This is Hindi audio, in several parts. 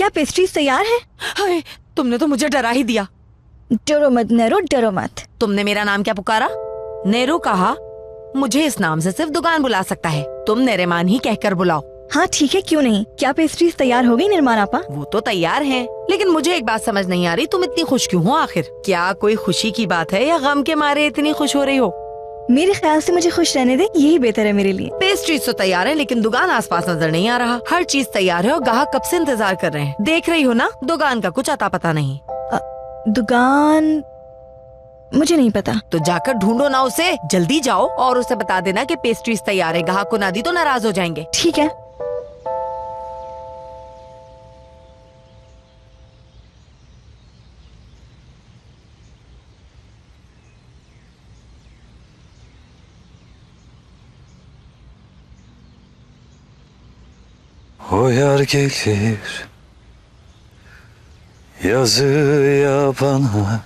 क्या पेस्ट्रीज तैयार है? हाय, तुमने तो मुझे डरा ही दिया। डरो मत नेरो, डरो मत। तुमने मेरा नाम क्या पुकारा? नेरू कहा। मुझे इस नाम से सिर्फ दुकान बुला सकता है, तुम नेरेमान ही कहकर बुलाओ। हाँ ठीक है, क्यों नहीं। क्या पेस्ट्रीज तैयार हो गई निर्माण आपा? वो तो तैयार हैं, लेकिन मुझे एक बात समझ नहीं आ रही, तुम इतनी खुश क्यों हो आखिर? क्या कोई खुशी की बात है या गम के मारे इतनी खुश हो रही हो? मेरे ख्याल से मुझे खुश रहने दे, यही बेहतर है मेरे लिए। पेस्ट्रीज तो तैयार है, लेकिन दुकान आसपास नजर नहीं आ रहा। हर चीज तैयार है और ग्राहक कब से इंतजार कर रहे हैं। देख रही हो ना, दुकान का कुछ अता पता नहीं। दुकान मुझे नहीं पता। तो जाकर ढूंढो ना उसे, जल्दी जाओ और उसे बता देना कि पेस्ट्रीज तैयार है। ग्राहक को ना दी तो नाराज हो जाएंगे। ठीक है। O yar gelir yazı yapana,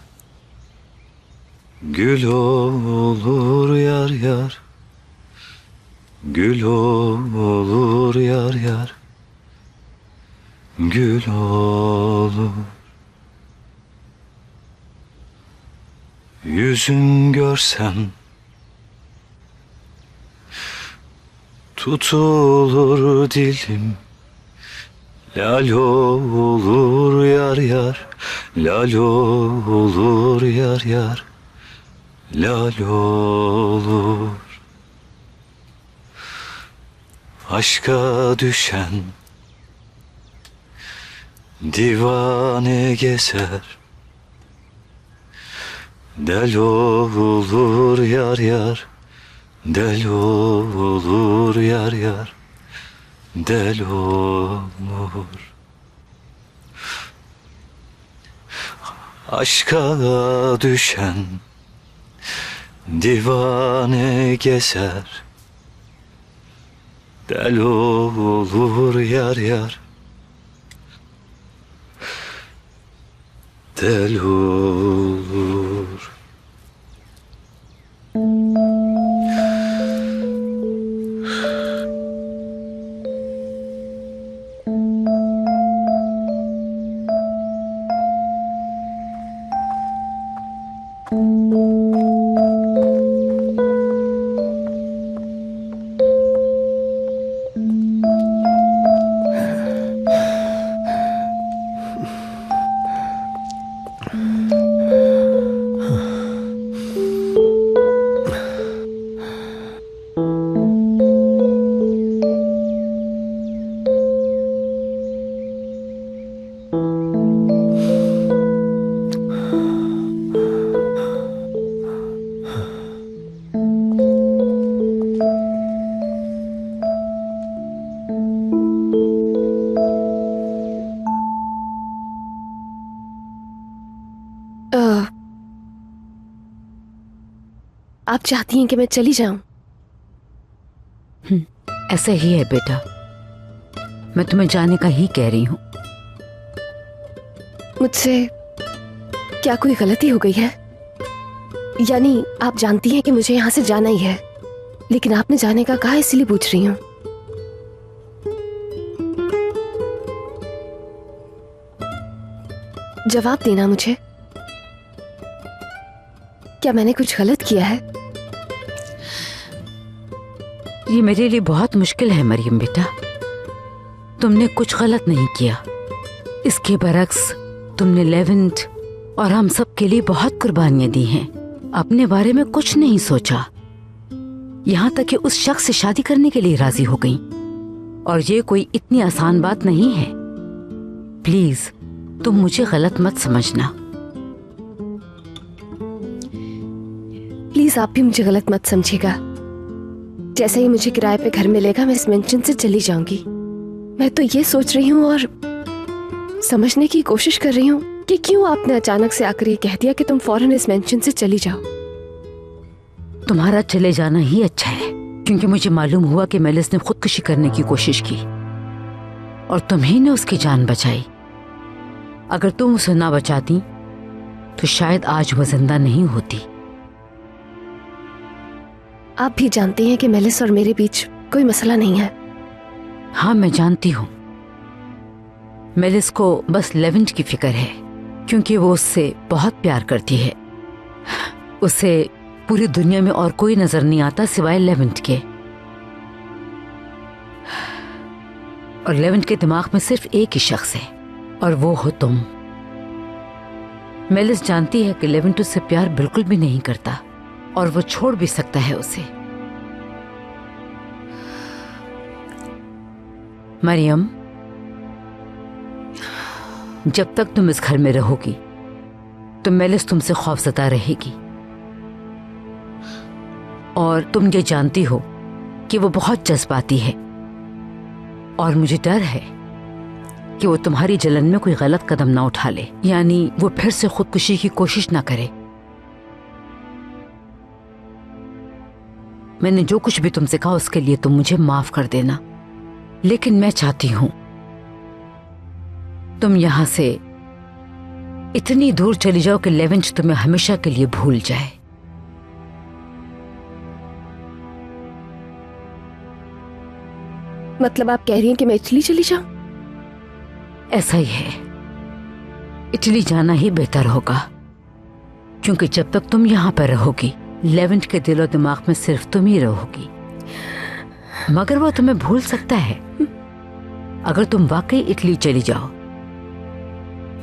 gül olur yar yar, gül olur yar yar, gül olur. Yüzün görsem tutulur dilim, lal olur yar yar, lal olur yar yar, lal olur. Aşka düşen divane gezer, del olur yar yar, del olur yar yar, del olur. Aşka düşen divane gezer, del olur yar yar, del olur. आप चाहती हैं कि मैं चली जाऊं? ऐसा ही है बेटा, मैं तुम्हें जाने का ही कह रही हूँ। मुझसे क्या कोई गलती हो गई है? यानी आप जानती हैं कि मुझे यहाँ से जाना ही है, लेकिन आपने जाने का कहा, इसलिए पूछ रही हूँ। जवाब देना मुझे, क्या मैंने कुछ गलत किया है? ये मेरे लिए बहुत मुश्किल है मरियम बेटा, तुमने कुछ गलत नहीं किया। इसके बरक्स तुमने लेवेंट और हम सब के लिए बहुत कुर्बानियां दी हैं। अपने बारे में कुछ नहीं सोचा, यहाँ तक कि उस शख्स से शादी करने के लिए राजी हो गई। और ये कोई इतनी आसान बात नहीं है। प्लीज तुम मुझे गलत मत समझना। प्लीज आप भी मुझे गलत मत समझिएगा। जैसे ही मुझे किराए पे घर मिलेगा, मैं इस मेंशन से चली जाऊंगी। मैं तो ये सोच रही हूँ और समझने की कोशिश कर रही हूँ कि क्यों आपने अचानक से आकर ये कह दिया कि तुम फौरन इस मेंशन से चली जाओ। तुम्हारा चले जाना ही अच्छा है, क्योंकि मुझे मालूम हुआ कि मेलिस ने खुदकुशी करने की कोशिश की और तुम्ही ने उसकी जान बचाई। अगर तुम उसे ना बचाती तो शायद आज वह जिंदा नहीं होती। आप भी जानती हैं कि मेलिस और मेरे बीच कोई मसला नहीं है। हाँ मैं जानती हूँ, मेलिस को बस लेवेंट की फिक्र है, क्योंकि वो उससे बहुत प्यार करती है। उसे पूरी दुनिया में और कोई नजर नहीं आता सिवाय लेवेंट के, और लेवेंट के दिमाग में सिर्फ एक ही शख्स है, और वो हो तुम। मेलिस जानती है कि लेवेंट उससे प्यार बिल्कुल भी नहीं करता, और वो छोड़ भी सकता है उसे। मरियम, जब तक तुम इस घर में रहोगी तो मेलिस तुमसे खौफज़दा रहेगी, और तुम ये जानती हो कि वो बहुत जज्बाती है, और मुझे डर है कि वो तुम्हारी जलन में कोई गलत कदम ना उठा ले, यानी वो फिर से खुदकुशी की कोशिश ना करे। मैंने जो कुछ भी तुमसे कहा उसके लिए तुम मुझे माफ कर देना, लेकिन मैं चाहती हूं तुम यहां से इतनी दूर चली जाओ कि लेवेंट तुम्हें हमेशा के लिए भूल जाए। मतलब आप कह रही हैं कि मैं इटली चली जाऊं? ऐसा ही है, इटली जाना ही बेहतर होगा, क्योंकि जब तक तुम यहां पर रहोगी लेवेंट के दिलो दिमाग में सिर्फ तुम ही रहोगी। मगर वो तुम्हें भूल सकता है अगर तुम वाकई इटली चली जाओ।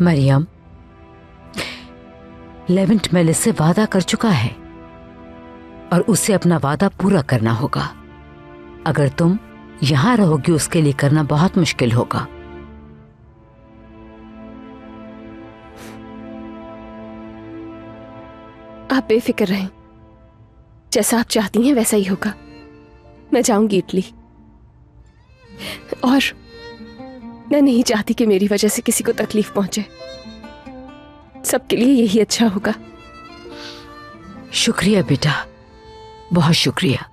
मरियम, लेवेंट मेलिस से वादा कर चुका है, और उसे अपना वादा पूरा करना होगा। अगर तुम यहां रहोगी उसके लिए करना बहुत मुश्किल होगा। आप बेफिक्र रहें, जैसा आप चाहती हैं वैसा ही होगा। मैं जाऊंगी इटली, और मैं नहीं चाहती कि मेरी वजह से किसी को तकलीफ पहुंचे। सबके लिए यही अच्छा होगा। शुक्रिया बेटा, बहुत शुक्रिया।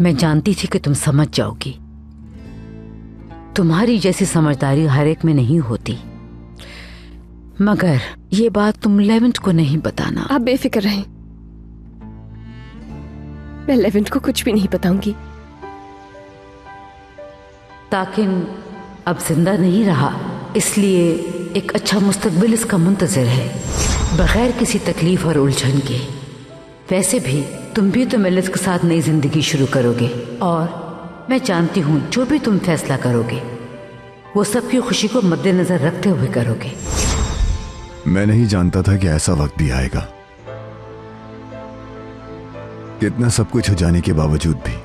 मैं जानती थी कि तुम समझ जाओगी। तुम्हारी जैसी समझदारी हर एक में नहीं होती, मगर ये बात तुम लेवेंट को नहीं बताना। आप बेफिक्र रहें, मैं लेवेंट को कुछ भी नहीं बताऊंगी। ताकिन अब जिंदा नहीं रहा, इसलिए एक अच्छा मुस्तकबिल इसका मुंतजर है, बगैर किसी तकलीफ और उलझन के। वैसे भी तुम भी तो मेलिस के साथ नई जिंदगी शुरू करोगे, और मैं जानती हूँ जो भी तुम फैसला करोगे वो सबकी खुशी को मद्देनजर रखते हुए करोगे। मैं नहीं जानता था कि ऐसा वक्त भी आएगा। कितना सब कुछ हो जाने के बावजूद भी,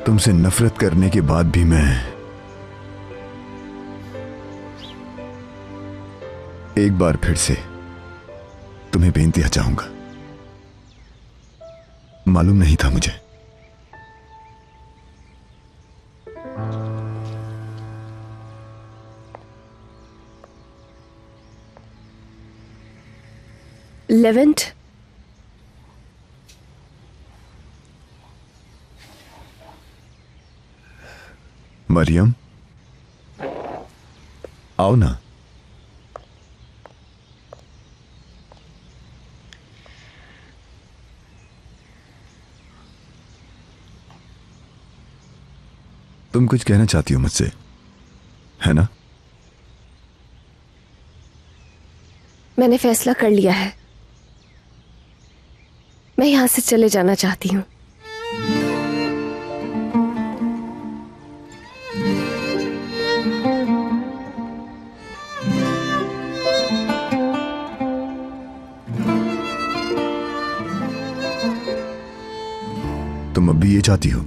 तुमसे नफरत करने के बाद भी मैं एक बार फिर से तुम्हें बेनतिहा चाहूंगा। मालूम नहीं था मुझे। लेवेंट, मरियम, आओ ना। तुम कुछ कहना चाहती हो मुझसे, है ना? मैंने फैसला कर लिया है। मैं यहां से चले जाना चाहती हूँ। तुम अब भी ये चाहती हो?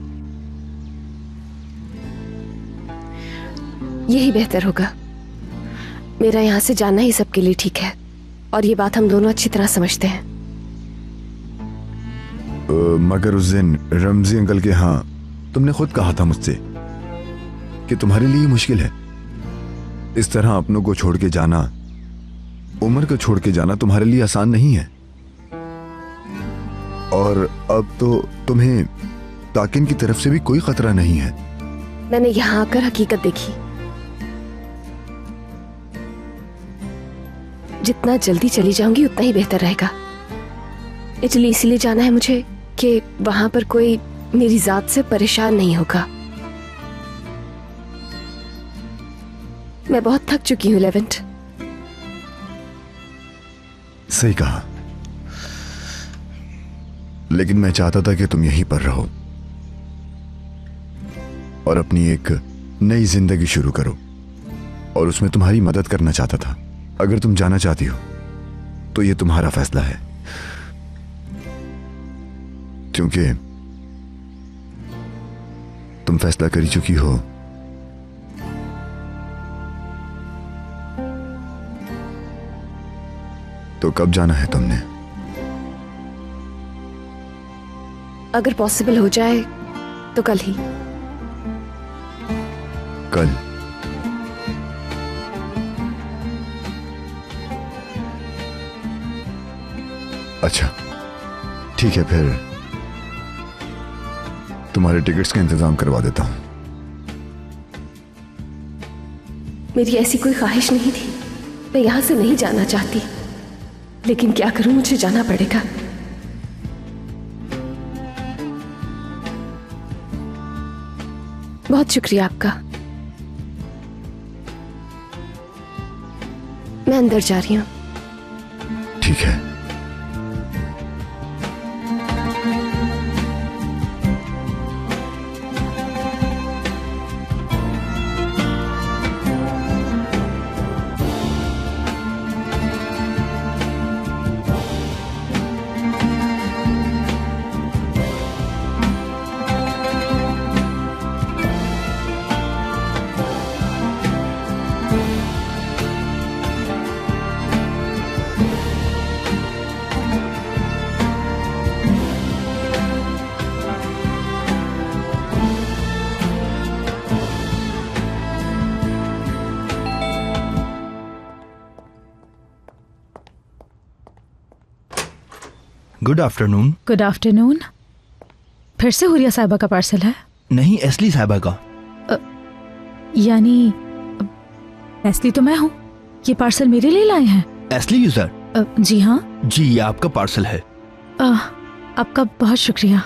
यही बेहतर होगा। मेरा यहां से जाना ही सबके लिए ठीक है, और ये बात हम दोनों अच्छी तरह समझते हैं। मगर उस दिन रमजी अंकल के यहाँ तुमने खुद कहा था मुझसे कि तुम्हारे लिए मुश्किल है। इस तरह अपनों को छोड़ के जाना, उम्र को छोड़ के जाना तुम्हारे लिए आसान नहीं है। और अब तो तुम्हें ताकिन की तरफ से भी कोई खतरा नहीं है। मैंने यहां आकर हकीकत देखी। जितना जल्दी चली जाऊंगी उतना ही बेहतर रहेगा। इटली इसलिए जाना है मुझे कि वहां पर कोई मेरी जात से परेशान नहीं होगा। मैं बहुत थक चुकी हूँ लेवेंट। सही कहा, लेकिन मैं चाहता था कि तुम यहीं पर रहो और अपनी एक नई जिंदगी शुरू करो, और उसमें तुम्हारी मदद करना चाहता था। अगर तुम जाना चाहती हो तो ये तुम्हारा फैसला है, क्योंकि तुम फैसला कर ही चुकी हो। तो कब जाना है तुमने? अगर पॉसिबल हो जाए तो कल ही। कल? अच्छा ठीक है, फिर तुम्हारे टिकट्स का इंतजाम करवा देता हूं। मेरी ऐसी कोई ख्वाहिश नहीं थी, मैं यहां से नहीं जाना चाहती, लेकिन क्या करूं, मुझे जाना पड़ेगा। बहुत शुक्रिया आपका। मैं अंदर जा रही हूं। ठीक है। Good afternoon. Good afternoon. फिर से हुरिया साहिबा का पार्सल है? नहीं, एस्ली साहिबा का। यानी एस्ली तो मैं हूँ, ये पार्सल मेरे लिए लाए हैं? एस्ली यूजर? जी हाँ। जी, ये आपका पार्सल है। आपका बहुत शुक्रिया।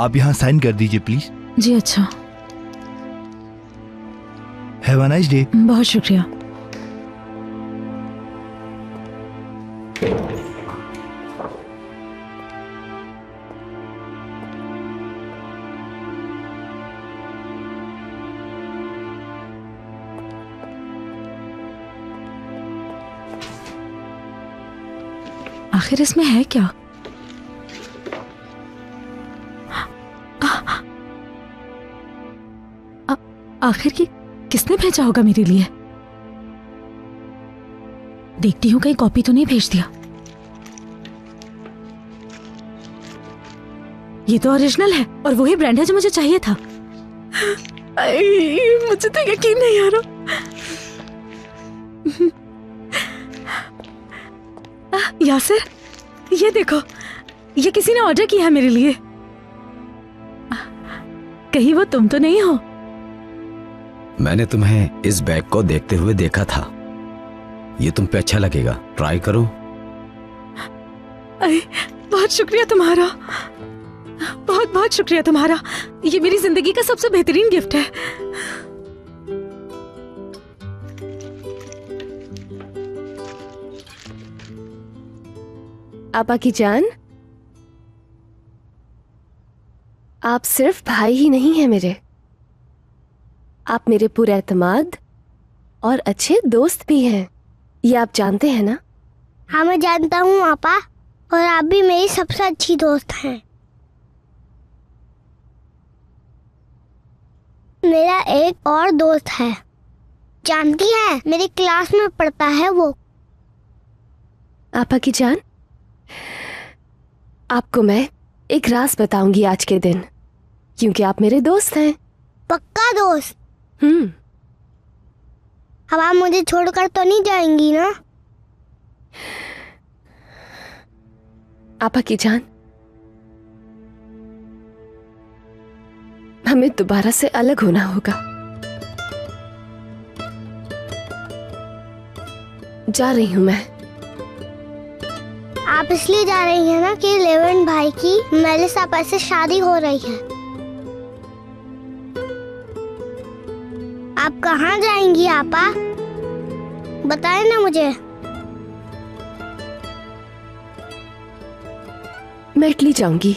आप यहाँ साइन कर दीजिए प्लीज। जी अच्छा। Have a nice day. बहुत शुक्रिया। आखिर इसमें है क्या? आखिर की किसने भेजा होगा मेरे लिए? देखती हूँ कहीं कॉपी तो नहीं भेज दिया। ये तो ओरिजिनल है और वही ब्रांड है जो मुझे चाहिए था। मुझे तो यकीन नहीं आ रहा। यासिर, ये देखो, ये किसी ने ऑर्डर किया है मेरे लिए। कहीं वो तुम तो नहीं हो? मैंने तुम्हें इस बैग को देखते हुए देखा था। ये तुम पे अच्छा लगेगा, ट्राई करो। बहुत शुक्रिया तुम्हारा, बहुत बहुत शुक्रिया तुम्हारा। ये मेरी जिंदगी का सबसे बेहतरीन गिफ्ट है। आपा की जान, आप सिर्फ भाई ही नहीं हैं मेरे, आप मेरे पूरे एतमाद और अच्छे दोस्त भी हैं। ये आप जानते हैं ना? हाँ मैं जानता हूँ आपा, और आप भी मेरी सबसे अच्छी दोस्त हैं। मेरा एक और दोस्त है, जानती है, मेरी क्लास में पढ़ता है वो। आपा की जान, आपको मैं एक राज बताऊंगी आज के दिन, क्योंकि आप मेरे दोस्त हैं। पक्का दोस्त? अब आप मुझे छोड़कर तो नहीं जाएंगी ना? आपा की जान, हमें दोबारा से अलग होना होगा। जा रही हूं मैं। आप इसलिए जा रही हैं ना कि लेवेंट भाई की मेलिसा आपा से शादी हो रही है। आप कहाँ जाएंगी आपा? बताए ना मुझे। मैं इटली जाऊंगी।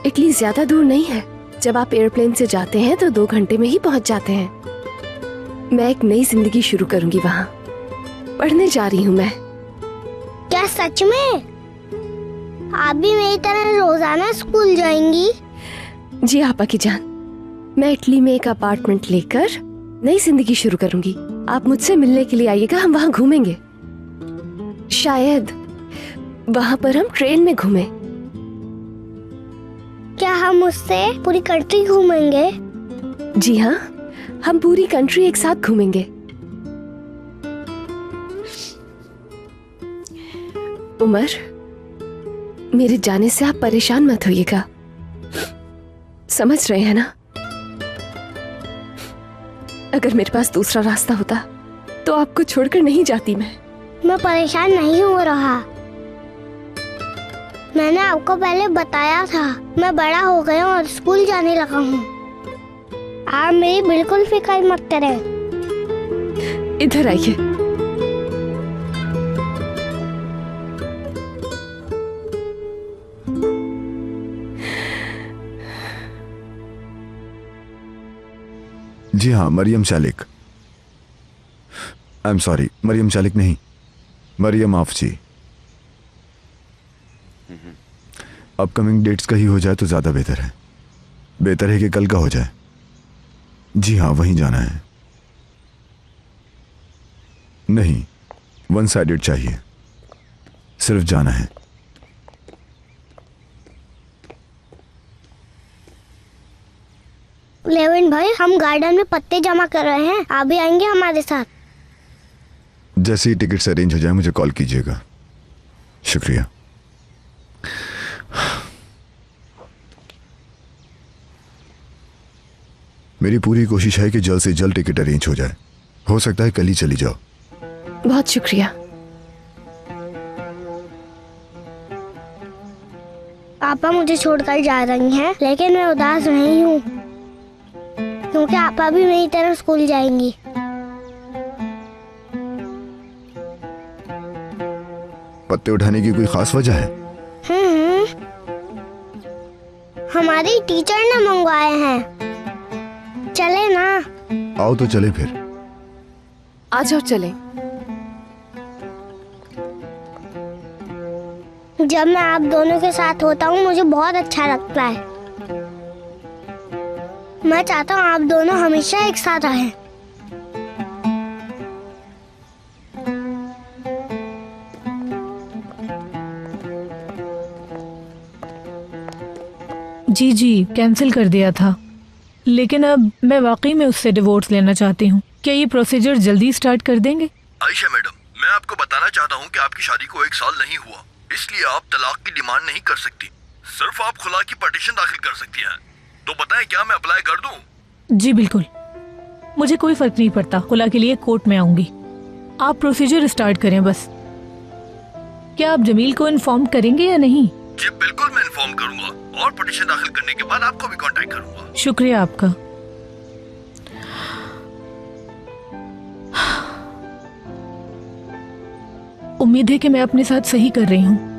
इटली ज्यादा दूर नहीं है। जब आप एयरप्लेन से जाते हैं तो 2 घंटे में ही पहुंच जाते हैं। मैं एक नई जिंदगी शुरू करूंगी वहां। पढ़ने जा रही हूँ मैं। क्या सच में? आप भी मेरी तरह रोजाना स्कूल जाएंगी? जी आपा की जान, मैं इटली में एक अपार्टमेंट लेकर नई जिंदगी शुरू करूंगी। आप मुझसे मिलने के लिए आइएगा, हम वहां घूमेंगे। शायद वहां पर हम ट्रेन में घूमें। क्या हम उससे पूरी कंट्री घूमेंगे? जी हाँ, हम पूरी कंट्री एक साथ घूमेंगे। उमर, मेरे जाने से आप परेशान मत होइएगा। समझ रहे हैं ना? अगर मेरे पास दूसरा रास्ता होता तो आपको छोड़कर नहीं जाती मैं परेशान नहीं हो रहा। मैंने आपको पहले बताया था, मैं बड़ा हो गया और स्कूल जाने लगा हूँ। आप मेरी बिल्कुल फिक्र मत करें। इधर आइए। जी हाँ, मरियम शालिक। आई एम सॉरी, मरियम शालिक नहीं, मरियम आफची। अपकमिंग डेट्स का ही हो जाए तो ज्यादा बेहतर है। बेहतर है कि कल का हो जाए। जी हाँ, वहीं जाना है। नहीं, 1 साइडेड चाहिए, सिर्फ जाना है। लेविन भाई, हम गार्डन में पत्ते जमा कर रहे हैं, आप भी आएंगे हमारे साथ? जैसे ही टिकट्स अरेंज हो जाए मुझे कॉल कीजिएगा। शुक्रिया। मेरी पूरी कोशिश है कि जल्द से जल्द टिकट अरेंज हो जाए। हो सकता है कल ही चली जाओ। बहुत शुक्रिया। पापा मुझे छोड़कर जा रही हैं, लेकिन मैं उदास नहीं हूँ क्योंकि आपा भी मेरी तरह स्कूल जाएंगी। पत्ते उठाने की कोई खास वजह है? हमारी टीचर ने मंगवाए हैं। चले ना? आओ तो चले फिर। आ जाओ, चलें। जब मैं आप दोनों के साथ होता हूँ मुझे बहुत अच्छा लगता है। मैं चाहता हूँ आप दोनों हमेशा एक साथ रहें। जी कैंसिल कर दिया था, लेकिन अब मैं वाकई में उससे डिवोर्स लेना चाहती हूँ। क्या ये प्रोसीजर जल्दी स्टार्ट कर देंगे? आयशा मैडम, मैं आपको बताना चाहता हूँ कि आपकी शादी को 1 साल नहीं हुआ, इसलिए आप तलाक की डिमांड नहीं कर सकती। सिर्फ आप खुला की पटिशन दाखिल कर सकती हैं। तो बताएं, क्या मैं अप्लाई कर दूं? जी बिल्कुल, मुझे कोई फर्क नहीं पड़ता। खुला के लिए कोर्ट में आऊंगी। आप प्रोसीजर स्टार्ट करें बस। क्या आप जमील को इन्फॉर्म करेंगे या नहीं? जी बिल्कुल, मैं इन्फॉर्म करूंगा और पटिशन दाखिल करने के बाद आपको भी कांटेक्ट करूंगा। शुक्रिया आपका। उम्मीद है कि मैं अपने साथ सही कर रही हूँ।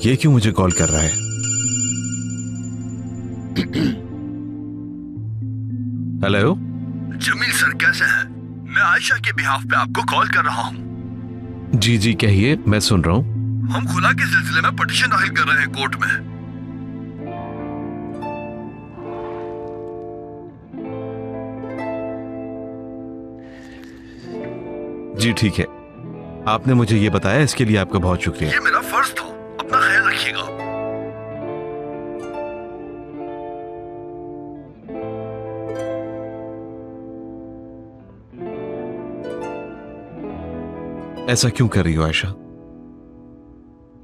ये क्यों मुझे कॉल कर रहा है? हेलो जमील सर, कैसे हैं? मैं आयशा के बिहाफ पे आपको कॉल कर रहा हूँ। जी कहिए, मैं सुन रहा हूँ। हम खुला के सिलसिले में पटिशन दाखिल कर रहे हैं कोर्ट में। जी ठीक है, आपने मुझे ये बताया, इसके लिए आपका बहुत शुक्रिया। ये मेरा फर्ज था। अपना ख्याल रखिएगा। ऐसा क्यों कर रही हो आयशा?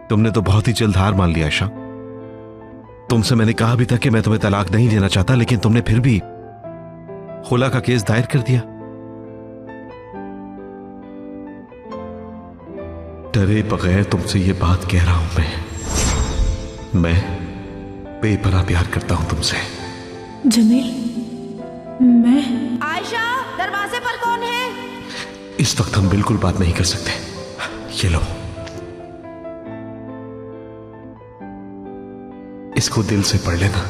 तुमने तो बहुत ही जल्द हार मान लिया आयशा। तुमसे मैंने कहा भी था कि मैं तुम्हें तलाक नहीं देना चाहता, लेकिन तुमने फिर भी खुला का केस दायर कर दिया। डरे बगैर तुमसे ये बात कह रहा हूं मैं बेपनाह प्यार करता हूं तुमसे। जमील, मैं आयशा, दरवाजे पर कौन है? इस वक्त हम बिल्कुल बात नहीं कर सकते। ये लो, इसको दिल से पढ़ लेना।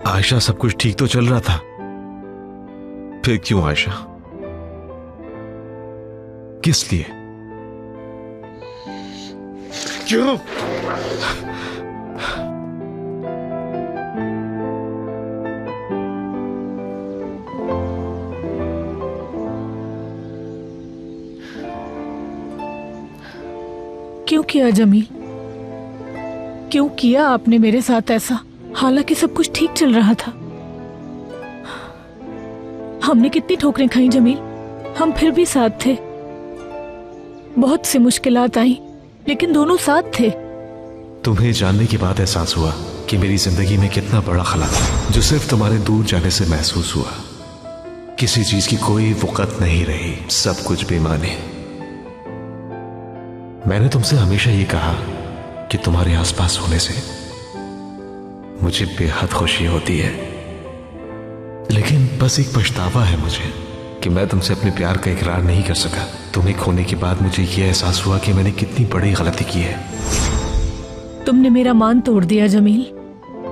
आयशा, सब कुछ ठीक तो चल रहा था, फिर क्यों आयशा? किस लिए? क्यों? क्यों किया जमील? क्यों किया आपने मेरे साथ ऐसा? हालांकि सब कुछ ठीक चल रहा था। हमने कितनी ठोकरें खाई जमील, हम फिर भी साथ थे। बहुत सी मुश्किलात आई, लेकिन दोनों साथ थे। तुम्हें जानने के बाद एहसास हुआ कि मेरी जिंदगी में कितना बड़ा खला था, जो सिर्फ तुम्हारे दूर जाने से महसूस हुआ। किसी चीज की कोई वक़्त नहीं रही, सब कुछ बेमानी। मैंने तुमसे हमेशा ये कहा कि तुम्हारे आसपास होने से मुझे बेहद खुशी होती है, लेकिन बस एक पछतावा है मुझे कि मैं तुमसे अपने प्यार का इकरार नहीं कर सका। तुम्हें खोने के बाद मुझे यह एहसास हुआ कि मैंने कितनी बड़ी गलती की है। तुमने मेरा मान तोड़ दिया जमील,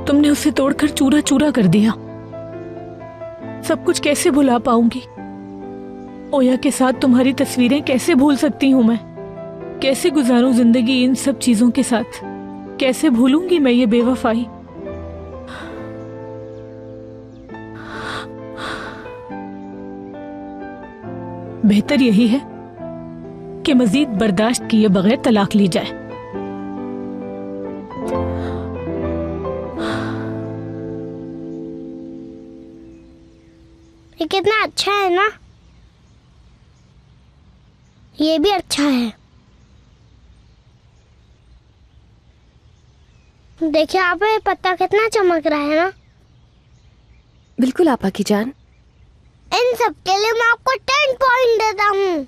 तुमने उसे तोड़कर चूरा चूरा कर दिया। सब कुछ कैसे भुला पाऊंगी? ओया के साथ तुम्हारी तस्वीरें कैसे भूल सकती हूँ मैं? कैसे गुजारूं जिंदगी इन सब चीजों के साथ? कैसे भूलूंगी मैं ये बेवफाई? बेहतर यही है कि मजीद बर्दाश्त किए बगैर तलाक ली जाए। ये कितना अच्छा है ना? ये भी अच्छा है। देखिए आप, ये पत्ता कितना चमक रहा है ना? बिल्कुल आपा की जान। इन सब के लिए मैं आपको 10 पॉइंट देता हूँ।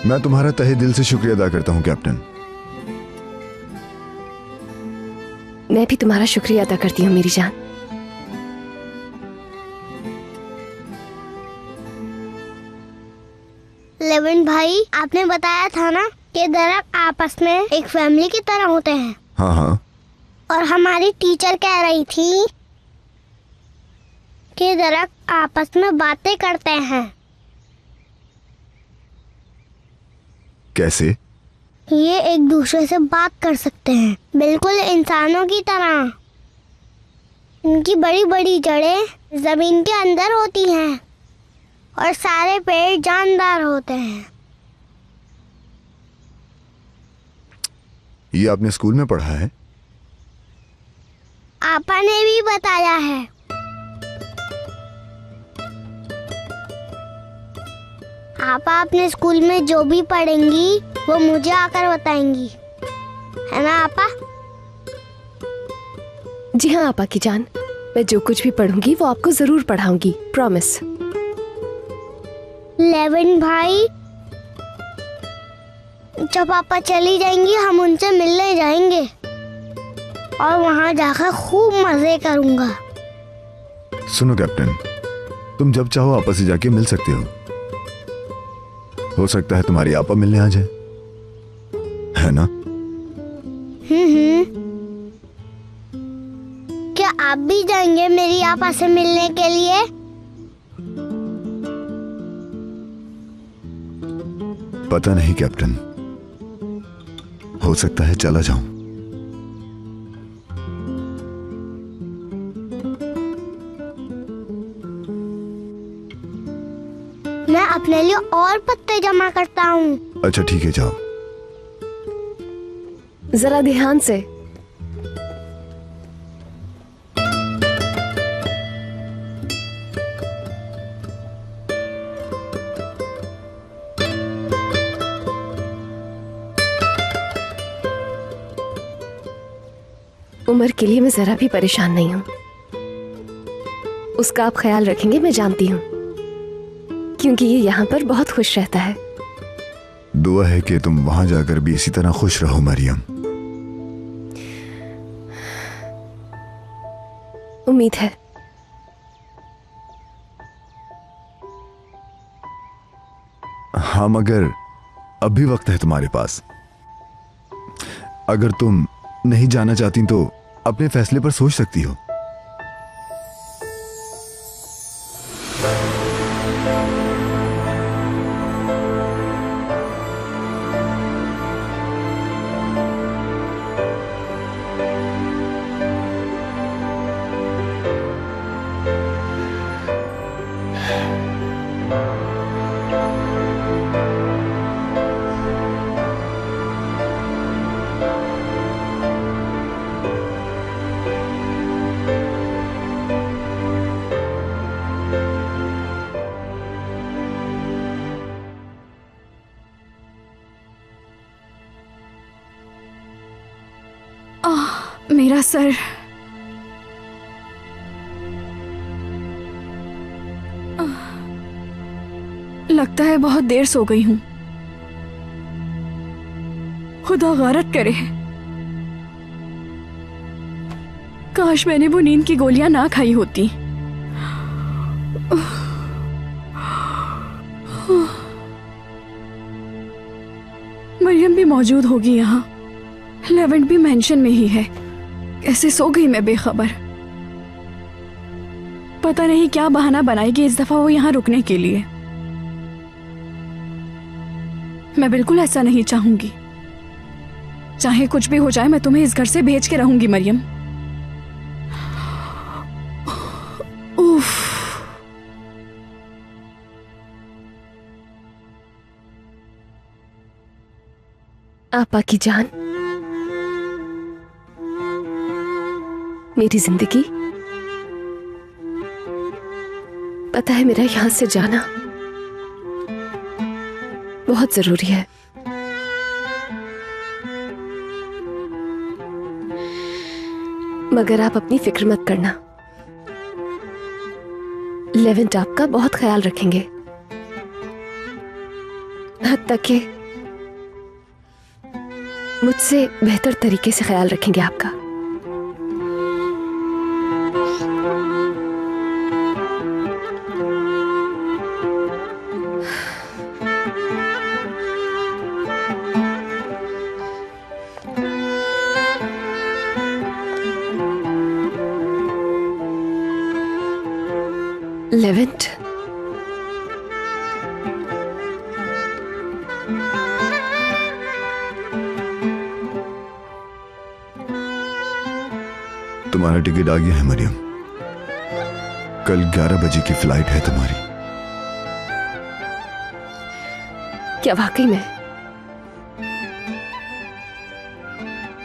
मैं तुम्हारा तहे दिल से शुक्रिया अदा करता हूँ कैप्टन। मैं भी तुम्हारा शुक्रिया अदा करती हूँ मेरी जान। लेविन भाई, आपने बताया था ना कि दरख्त आपस में एक फैमिली की तरह होते हैं। हाँ हाँ। और हमारी टीचर कह रही थी कि दरख्त आपस में बातें करते हैं। कैसे? ये एक दूसरे से बात कर सकते हैं, बिल्कुल इंसानों की तरह। इनकी बड़ी बड़ी जड़ें जमीन के अंदर होती हैं और सारे पेड़ जानदार होते हैं। ये आपने स्कूल में पढ़ा है? आपा ने भी बताया है। आपा अपने स्कूल में जो भी पढ़ेंगी वो मुझे आकर बताएंगी, है ना आपा? जी हाँ आपा की जान, मैं जो कुछ भी पढ़ूंगी वो आपको जरूर पढ़ाऊंगी, प्रॉमिस। लेविन भाई, जब पापा चली जाएंगी हम उनसे मिलने जाएंगे और वहां जाकर खूब मजे करूंगा। सुनो कैप्टन, तुम जब चाहो आपस से जाके मिल सकते हो सकता है तुम्हारी आपा मिलने आ जाए, है ना? क्या आप भी जाएंगे मेरी आपा से मिलने के लिए? पता नहीं कैप्टन, हो सकता है चला जाऊं। मैं अपने लिए और पत्ते जमा करता हूँ। अच्छा ठीक है, जाओ। जरा ध्यान से। उमर के लिए मैं जरा भी परेशान नहीं हूं। उसका आप ख्याल रखेंगे, मैं जानती हूं, क्योंकि ये यहाँ पर बहुत खुश रहता है। दुआ है कि तुम वहां जाकर भी इसी तरह खुश रहो मरियम। उम्मीद है। हाँ, मगर अभी वक्त है तुम्हारे पास। अगर तुम नहीं जाना चाहती तो अपने फैसले पर सोच सकती हो। मेरा सर। लगता है बहुत देर सो गई हूं। खुदा गारत करे, काश मैंने वो नींद की गोलियां ना खाई होती। मरियम भी मौजूद होगी यहाँ, लेवेंट भी मेंशन में ही है। कैसे सो गई मैं बेखबर। पता नहीं क्या बहाना बनाएगी इस दफा वो यहाँ रुकने के लिए। मैं बिल्कुल ऐसा नहीं चाहूंगी। चाहे कुछ भी हो जाए, मैं तुम्हें इस घर से भेज के रहूंगी मरियम। उफ। आपा की जान, मेरी जिंदगी, पता है मेरा यहां से जाना बहुत जरूरी है। मगर आप अपनी फिक्र मत करना, लेवेंट आपका बहुत ख्याल रखेंगे, हद तक कि मुझसे बेहतर तरीके से ख्याल रखेंगे आपका। लेवेंट, तुम्हारा टिकट आ गया है मरियम। कल 11 बजे की फ्लाइट है तुम्हारी। क्या वाकई में?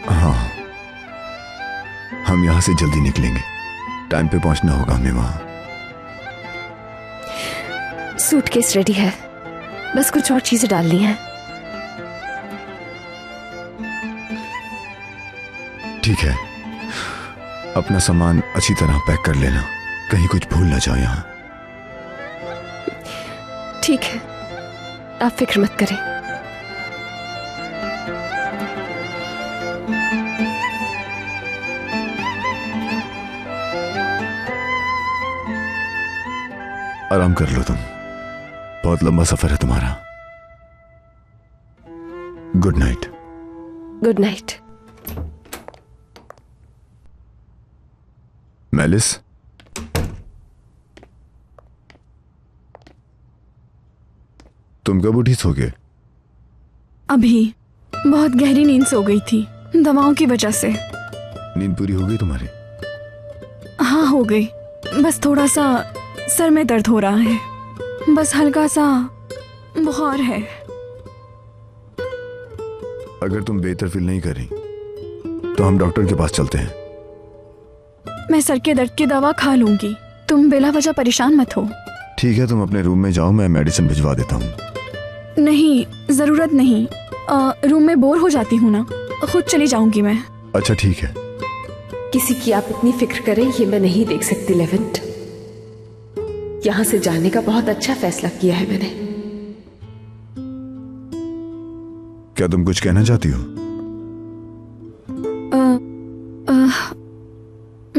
हाँ, हम यहां से जल्दी निकलेंगे। टाइम पे पहुंचना होगा हमें वहां। सूटकेस रेडी है, बस कुछ और चीजें डालनी है। ठीक है, अपना सामान अच्छी तरह पैक कर लेना, कहीं कुछ भूल ना जाओ यहाँ। ठीक है, आप फिक्र मत करें। आराम कर लो तुम, बहुत लंबा सफर है तुम्हारा। Good night. Good night. Malice, तुम कब उठी सो गए? अभी बहुत गहरी नींद सो गई थी, दवाओं की वजह से। नींद पूरी हो गई तुम्हारी? हाँ हो गई, बस थोड़ा सा सर में दर्द हो रहा है। बस हल्का सा बुखार है। अगर तुम बेहतर फील नहीं कर रही तो हम डॉक्टर के पास चलते हैं। मैं सर के दर्द की दवा खा लूंगी, तुम बिला वजह परेशान मत हो। ठीक है, तुम अपने रूम में जाओ, मैं मेडिसिन भिजवा देता हूँ। नहीं, जरूरत नहीं। रूम में बोर हो जाती हूँ ना, खुद चली जाऊंगी मैं। अच्छा ठीक है। किसी की आप इतनी फिक्र करें ये मैं नहीं देख सकती लेवेंट। यहां से जाने का बहुत अच्छा फैसला किया है मैंने। क्या तुम कुछ कहना चाहती हो?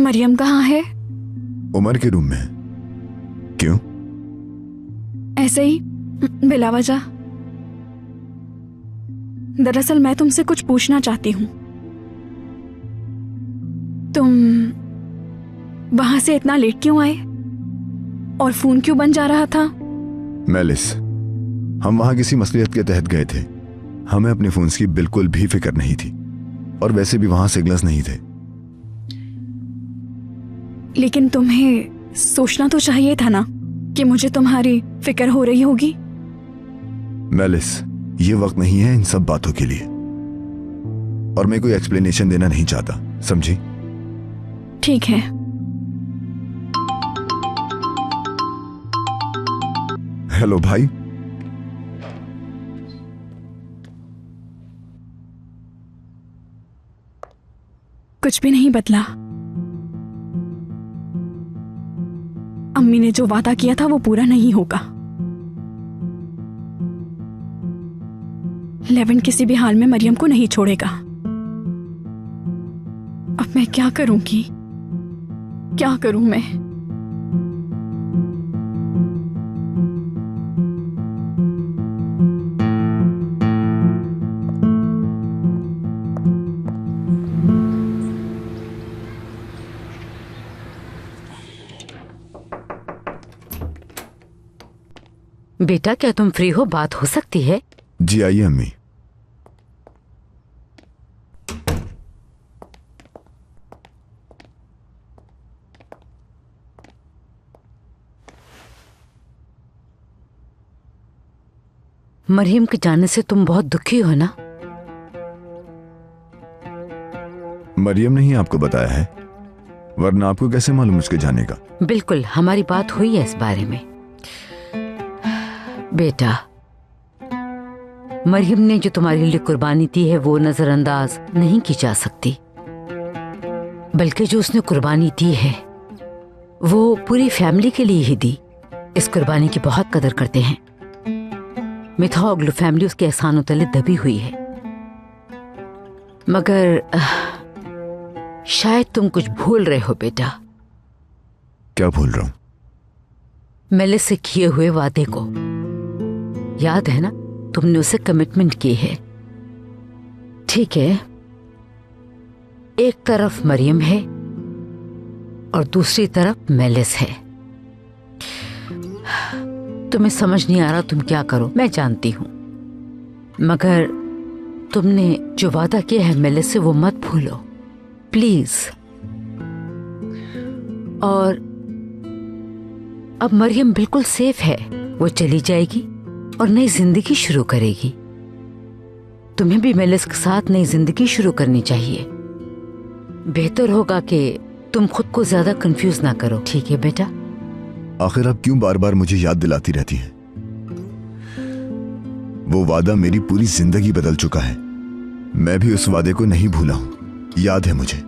मरियम कहाँ है? उमर के रूम में। क्यों? ऐसे ही, बिला वजह। दरअसल मैं तुमसे कुछ पूछना चाहती हूँ। तुम वहां से इतना लेट क्यों आए और फोन क्यों बंद जा रहा था? मेलिस, हम वहां किसी मसलियत के तहत गए थे। हमें अपने फोन्स की बिल्कुल भी फिक्र नहीं थी और वैसे भी वहां सिग्नल्स नहीं थे। लेकिन तुम्हें सोचना तो चाहिए था ना कि मुझे तुम्हारी फिक्र हो रही होगी। मेलिस, ये वक्त नहीं है इन सब बातों के लिए और मैं कोई एक्सप्लेनेशन देना नहीं चाहता, समझी? ठीक है। हेलो भाई। कुछ भी नहीं बदला। अम्मी ने जो वादा किया था वो पूरा नहीं होगा। लेवेंट किसी भी हाल में मरियम को नहीं छोड़ेगा। अब मैं क्या करूंगी? क्या करूं मैं? बेटा, क्या तुम फ्री हो? बात हो सकती है? जी आइए अम्मी। मरियम के जाने से तुम बहुत दुखी हो ना? मरियम ने ही आपको बताया है, वरना आपको कैसे मालूम उसके जाने का? बिल्कुल, हमारी बात हुई है इस बारे में। बेटा, मरियम ने जो तुम्हारे लिए कुर्बानी दी है वो नजरअंदाज नहीं की जा सकती। बल्कि जो उसने कुर्बानी दी है वो पूरी फैमिली के लिए ही दी। इस कुर्बानी की बहुत कदर करते हैं। मिथोग्लू फैमिली उसके एहसानों तले दबी हुई है। मगर शायद तुम कुछ भूल रहे हो बेटा। क्या भूल रहा हूं? मेलिस से किए हुए वादे को याद है ना? तुमने उसे कमिटमेंट की है। ठीक है, एक तरफ मरियम है और दूसरी तरफ मेलिस है। तुम्हें समझ नहीं आ रहा तुम क्या करो, मैं जानती हूं। मगर तुमने जो वादा किया है मेलिस से वो मत भूलो, प्लीज। और अब मरियम बिल्कुल सेफ है। वो चली जाएगी और नई जिंदगी शुरू करेगी। तुम्हें भी मेलिस के साथ नई जिंदगी शुरू करनी चाहिए। बेहतर होगा कि तुम खुद को ज्यादा कंफ्यूज ना करो, ठीक है बेटा? आखिर आप क्यों बार बार मुझे याद दिलाती रहती हैं? वो वादा मेरी पूरी जिंदगी बदल चुका है। मैं भी उस वादे को नहीं भूला हूं, याद है मुझे।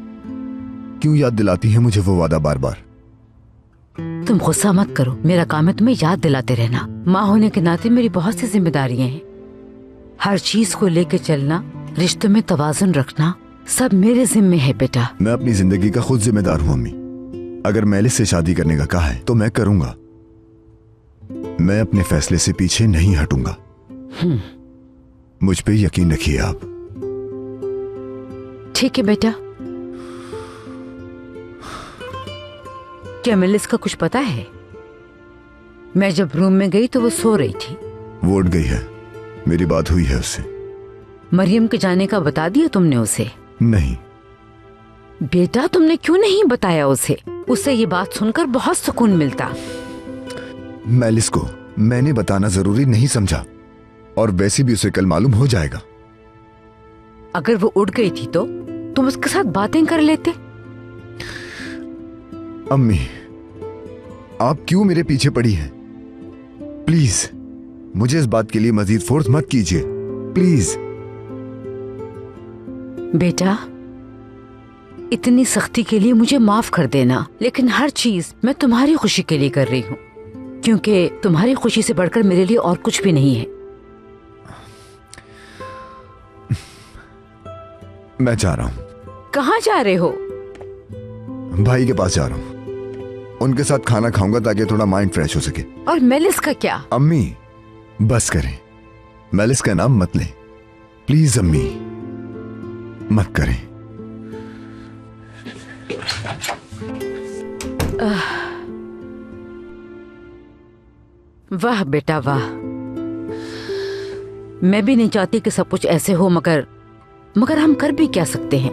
क्यों याद दिलाती है मुझे वो वादा बार बार? तुम गुस्सा मत करो, मेरा काम है तुम्हें याद दिलाते रहना। माँ होने के नाते मेरी बहुत सी जिम्मेदारियां हैं। हर चीज को लेके चलना, रिश्तों में तवाजुन रखना, सब मेरे जिम्मे है बेटा। मैं अपनी जिंदगी का खुद जिम्मेदार हूं अम्मी। अगर मेलिस से शादी करने का कहा है तो मैं करूंगा। मैं अपने फैसले से पीछे नहीं हटूंगा। मुझ पे यकीन रखिए आप। ठीक है बेटा। क्या मेलिस का कुछ पता है? मैं जब रूम में गई तो वो सो रही थी। वो उठ गई है, मेरी बात हुई है उससे। मरियम के जाने का बता दिया तुमने उसे? नहीं। बेटा, तुमने क्यों नहीं बताया उसे? उससे ये बात सुनकर बहुत सुकून मिलता। मेलिस को मैंने बताना जरूरी नहीं समझा, और वैसे भी उसे कल मालूम हो जाएगा। अगर वो उड़ गई थी तो तुम उसके साथ बातें कर लेते। अम्मी, आप क्यों मेरे पीछे पड़ी हैं? प्लीज मुझे इस बात के लिए मजीद फोर्स मत कीजिए, प्लीज। बेटा, इतनी सख्ती के लिए मुझे माफ कर देना, लेकिन हर चीज मैं तुम्हारी खुशी के लिए कर रही हूँ, क्योंकि तुम्हारी खुशी से बढ़कर मेरे लिए और कुछ भी नहीं है। मैं जा रहा हूँ। कहाँ जा रहे हो? भाई के पास जा रहा हूँ, उनके साथ खाना खाऊंगा ताकि थोड़ा माइंड फ्रेश हो सके। और मेलिस का क्या? अम्मी बस करें, मेलिस का नाम मत लें प्लीज। अम्मी मत करें। वाह बेटा वाह, मैं भी नहीं चाहती कि सब कुछ ऐसे हो, मगर हम कर भी क्या सकते हैं।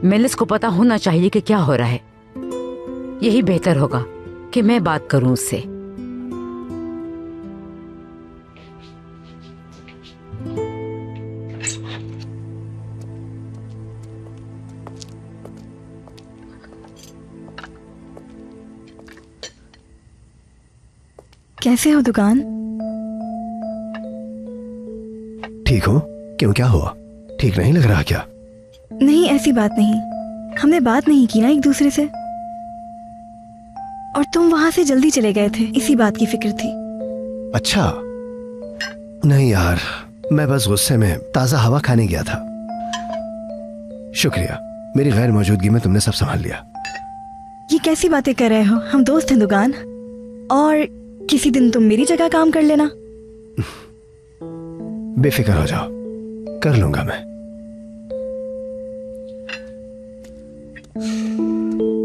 मेलिस को पता होना चाहिए कि क्या हो रहा है। यही बेहतर होगा कि मैं बात करूं उससे। कैसे हो दुकान? ठीक हो? क्यों, क्या हुआ? ठीक नहीं लग रहा क्या? नहीं, ऐसी बात नहीं, हमने बात नहीं की ना एक दूसरे से, और तुम वहां से जल्दी चले गए थे, इसी बात की फिक्र थी। अच्छा, नहीं यार, मैं बस गुस्से में ताजा हवा खाने गया था। शुक्रिया, मेरी गैर मौजूदगी में तुमने सब संभाल लिया। ये कैसी बातें कर रहे हो? हम दोस्त हैं दुकान, और किसी दिन तुम मेरी जगह काम कर लेना। बेफिक्र हो जाओ, कर लूंगा मैं।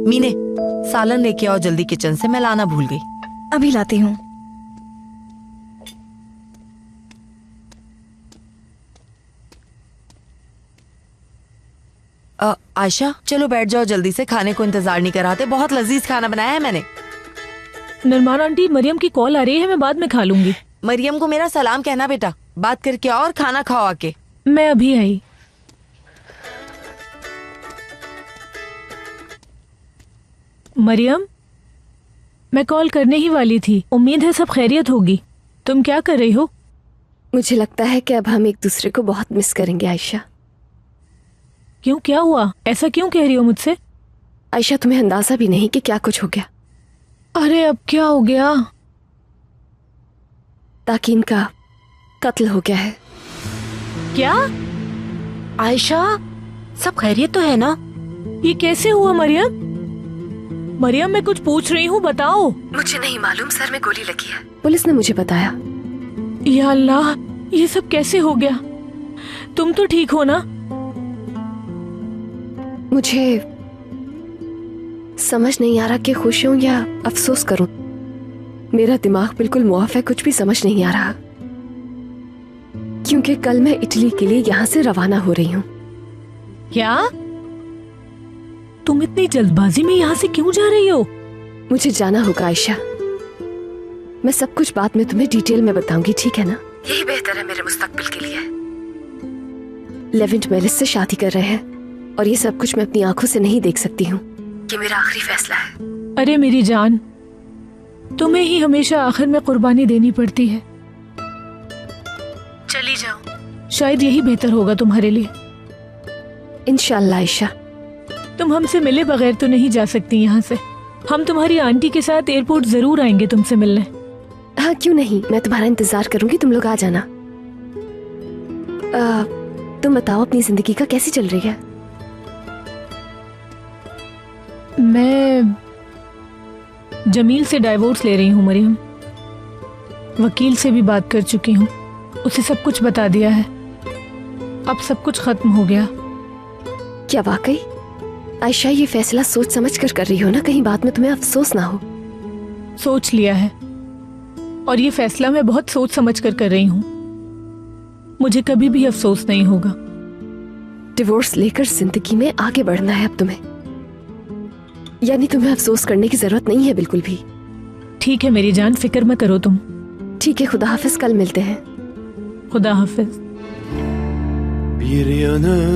मीने, सालन लेके आओ जल्दी किचन से, मैं लाना भूल गई। अभी लाती हूँ। आयशा, चलो बैठ जाओ जल्दी से, खाने को इंतजार नहीं कराते, बहुत लजीज खाना बनाया है मैंने। नरमान आंटी, मरियम की कॉल आ रही है, मैं बाद में खा लूंगी। मरियम को मेरा सलाम कहना बेटा, बात करके आओ और खाना खाओ आके। मैं अभी आई। मरियम, मैं कॉल करने ही वाली थी, उम्मीद है सब खैरियत होगी। तुम क्या कर रही हो? मुझे लगता है कि अब हम एक दूसरे को बहुत मिस करेंगे आयशा। क्यों, क्या हुआ? ऐसा क्यों कह रही हो मुझसे? आयशा, तुम्हें अंदाजा भी नहीं कि क्या कुछ हो गया। अरे अब क्या हो गया? ताकीन का कत्ल हो गया है। क्या? आयशा, सब खैरियत तो है ना? ये कैसे हुआ मरियम? मरियम, मैं कुछ पूछ रही हूँ, बताओ। मुझे नहीं मालूम, सर में गोली लगी है, पुलिस ने मुझे बताया। या अल्लाह, ये सब कैसे हो गया? तुम तो ठीक हो ना? मुझे समझ नहीं आ रहा कि खुश हूं या अफसोस करूं। मेरा दिमाग बिल्कुल मुआफ है, कुछ भी समझ नहीं आ रहा, क्योंकि कल मैं इटली के लिए यहाँ से रवाना हो रही हूँ। क्या? तुम इतनी जल्दबाजी में यहाँ से क्यों जा रही हो? मुझे जाना होगा आयशा, मैं सब कुछ बाद में तुम्हें डिटेल में बताऊंगी, ठीक है ना? यही बेहतर है मेरे मुस्तकबिल के लिए। लेवेंट मेलिस से शादी कर रहे हैं, और ये सब कुछ मैं अपनी आंखों से नहीं देख सकती हूँ। ये मेरा आखिरी फैसला है। अरे मेरी जान, तुम्हें ही हमेशा आखिर में कुर्बानी देनी पड़ती है। चली जाओ। शायद यही बेहतर होगा तुम्हारे लिए। इंशाल्लाह आयशा। तुम हमसे मिले बगैर तो नहीं जा सकती यहाँ से। हम तुम्हारी आंटी के साथ एयरपोर्ट जरूर आएंगे तुमसे मिलने। हाँ, क्यों नहीं, मैं तुम्हारा इंतजार करूंगी, तुम लोग आ जाना। तुम बताओ, अपनी जिंदगी का कैसी चल रही है? मैं जमील से डाइवोर्स ले रही हूँ मरियम। वकील से भी बात कर चुकी हूँ, उसे सब कुछ बता दिया है। अब सब कुछ खत्म हो गया। क्या वाकई? आयशा, ये फैसला सोच समझ कर रही हो ना, कहीं बाद में तुम्हें अफसोस ना हो। सोच लिया है, और ये फैसला मैं बहुत सोच समझ कर रही हूँ। मुझे कभी भी अफसोस नहीं होगा। डिवोर्स लेकर जिंदगी में आगे बढ़ना है अब तुम्हें, यानी तुम्हें अफसोस करने की जरूरत नहीं है बिल्कुल भी। ठीक है मेरी जान, फिक्र मत करो तुम। ठीक है, खुदा हाफिज, कल मिलते हैं। खुदा हाफिज। Bir yana